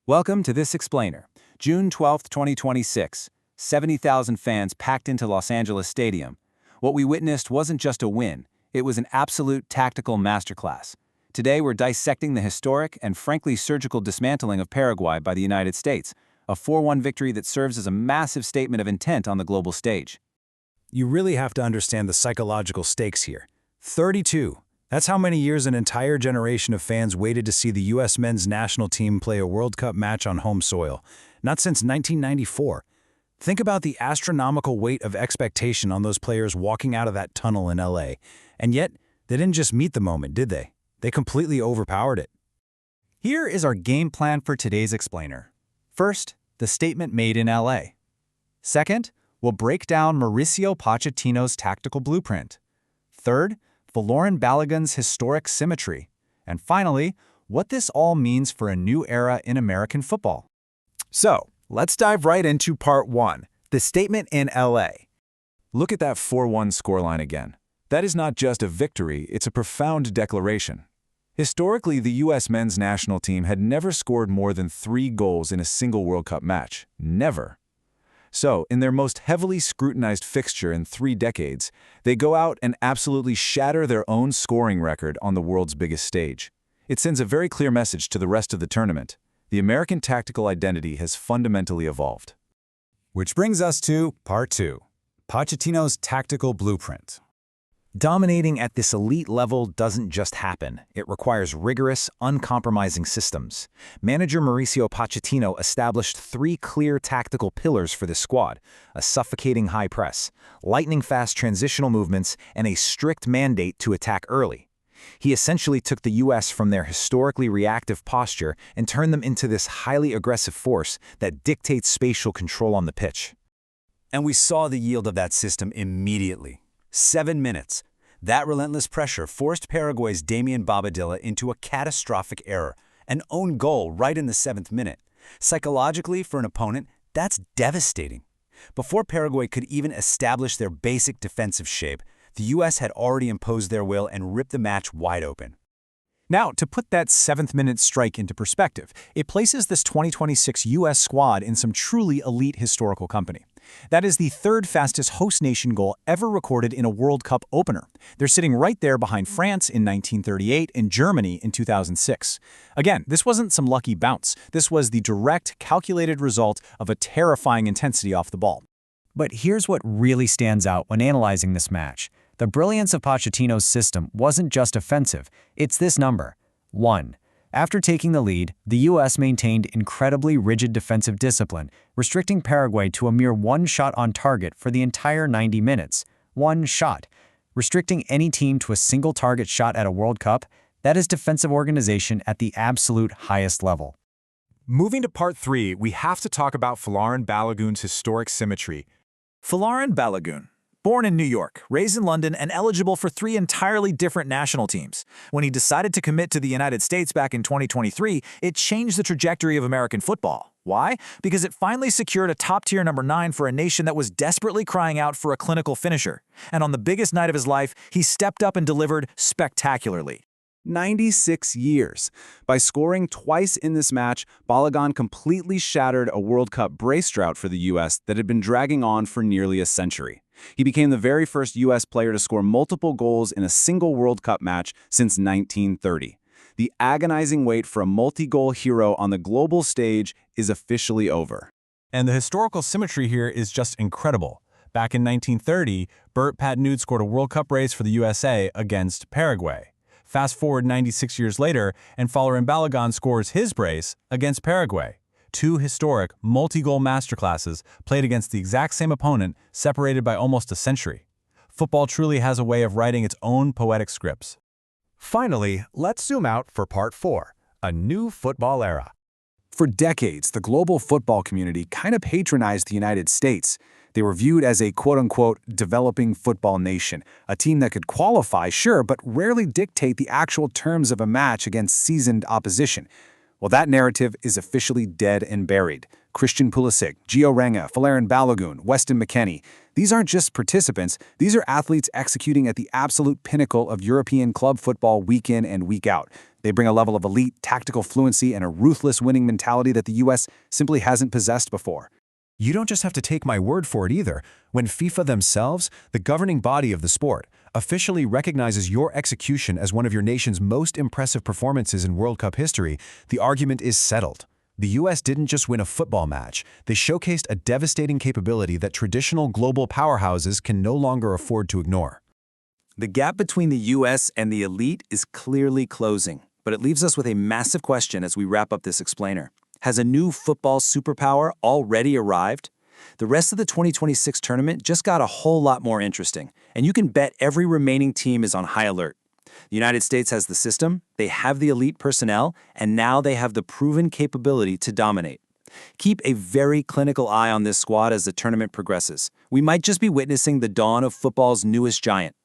Welcome to This Explainer. June 12, 2026. 70,000 fans packed into Los Angeles Stadium. What we witnessed wasn't just a win, it was an absolute tactical masterclass. Today we're dissecting the historic and frankly surgical dismantling of Paraguay by the United States, a 4-1 victory that serves as a massive statement of intent on the global stage. You really have to understand the psychological stakes here. 32. That's how many years an entire generation of fans waited to see the U.S. men's national team play a World Cup match on home soil. Not since 1994. Think about the astronomical weight of expectation on those players walking out of that tunnel in L.A. And yet, they didn't just meet the moment, did they? They completely overpowered it. Here is our game plan for today's explainer. First, the statement made in L.A. Second, we'll break down Mauricio Pochettino's tactical blueprint. Third, Folarin Balogun's historic symmetry. And finally, what this all means for a new era in American football. So, let's dive right into part 1, the statement in L.A. Look at that 4-1 scoreline again. That is not just a victory, it's a profound declaration. Historically, the U.S. men's national team had never scored more than 3 goals in a single World Cup match. Never. So, in their most heavily scrutinized fixture in 3 decades, they go out and absolutely shatter their own scoring record on the world's biggest stage. It sends a very clear message to the rest of the tournament. The American tactical identity has fundamentally evolved. Which brings us to part 2, Pochettino's tactical blueprint. Dominating at this elite level doesn't just happen. It requires rigorous, uncompromising systems. Manager Mauricio Pochettino established 3 clear tactical pillars for this squad: a suffocating high press, lightning-fast transitional movements, and a strict mandate to attack early. He essentially took the U.S. from their historically reactive posture and turned them into this highly aggressive force that dictates spatial control on the pitch. And we saw the yield of that system immediately. 7 minutes. That relentless pressure forced Paraguay's Damian Bobadilla into a catastrophic error, an own goal right in the 7th minute. Psychologically, for an opponent, that's devastating. Before Paraguay could even establish their basic defensive shape, the U.S. had already imposed their will and ripped the match wide open. Now, to put that 7th-minute strike into perspective, it places this 2026 U.S. squad in some truly elite historical company. That is the 3rd fastest host nation goal ever recorded in a World Cup opener. They're sitting right there behind France in 1938 and Germany in 2006. Again, this wasn't some lucky bounce. This was the direct, calculated result of a terrifying intensity off the ball. But here's what really stands out when analyzing this match. The brilliance of Pochettino's system wasn't just offensive, it's this number: 1. After taking the lead, the U.S. maintained incredibly rigid defensive discipline, restricting Paraguay to a mere 1 shot on target for the entire 90 minutes. 1 shot. Restricting any team to a single target shot at a World Cup, that is defensive organization at the absolute highest level. Moving to part 3, we have to talk about Folarin Balogun's historic symmetry. Folarin Balogun. Born in New York, raised in London, and eligible for 3 entirely different national teams. When he decided to commit to the United States back in 2023, it changed the trajectory of American football. Why? Because it finally secured a top-tier number 9 for a nation that was desperately crying out for a clinical finisher. And on the biggest night of his life, he stepped up and delivered spectacularly. 96 years. By scoring twice in this match, Balogun completely shattered a World Cup brace drought for the U.S. that had been dragging on for nearly a century. He became the very first U.S. player to score multiple goals in a single World Cup match since 1930. The agonizing wait for a multi-goal hero on the global stage is officially over. And the historical symmetry here is just incredible. Back in 1930, Bert Patnud scored a World Cup brace for the USA against Paraguay. Fast forward 96 years later, and Folarin Balogun scores his brace against Paraguay. 2 historic, multi-goal masterclasses played against the exact same opponent, separated by almost a century. Football truly has a way of writing its own poetic scripts. Finally, let's zoom out for part 4, a new football era. For decades, the global football community kind of patronized the United States. They were viewed as a quote-unquote developing football nation, a team that could qualify, sure, but rarely dictate the actual terms of a match against seasoned opposition. Well, that narrative is officially dead and buried. Christian Pulisic, Gio Reyna, Folarin Balogun, Weston McKennie. These aren't just participants, these are athletes executing at the absolute pinnacle of European club football week in and week out. They bring a level of elite tactical fluency and a ruthless winning mentality that the U.S. simply hasn't possessed before. You don't just have to take my word for it either. When FIFA themselves, the governing body of the sport, officially recognizes your execution as one of your nation's most impressive performances in World Cup history, the argument is settled. The U.S. didn't just win a football match, they showcased a devastating capability that traditional global powerhouses can no longer afford to ignore. The gap between the U.S. and the elite is clearly closing, but it leaves us with a massive question as we wrap up this explainer. Has a new football superpower already arrived? The rest of the 2026 tournament just got a whole lot more interesting, and you can bet every remaining team is on high alert. The United States has the system, they have the elite personnel, and now they have the proven capability to dominate. Keep a very clinical eye on this squad as the tournament progresses. We might just be witnessing the dawn of football's newest giant.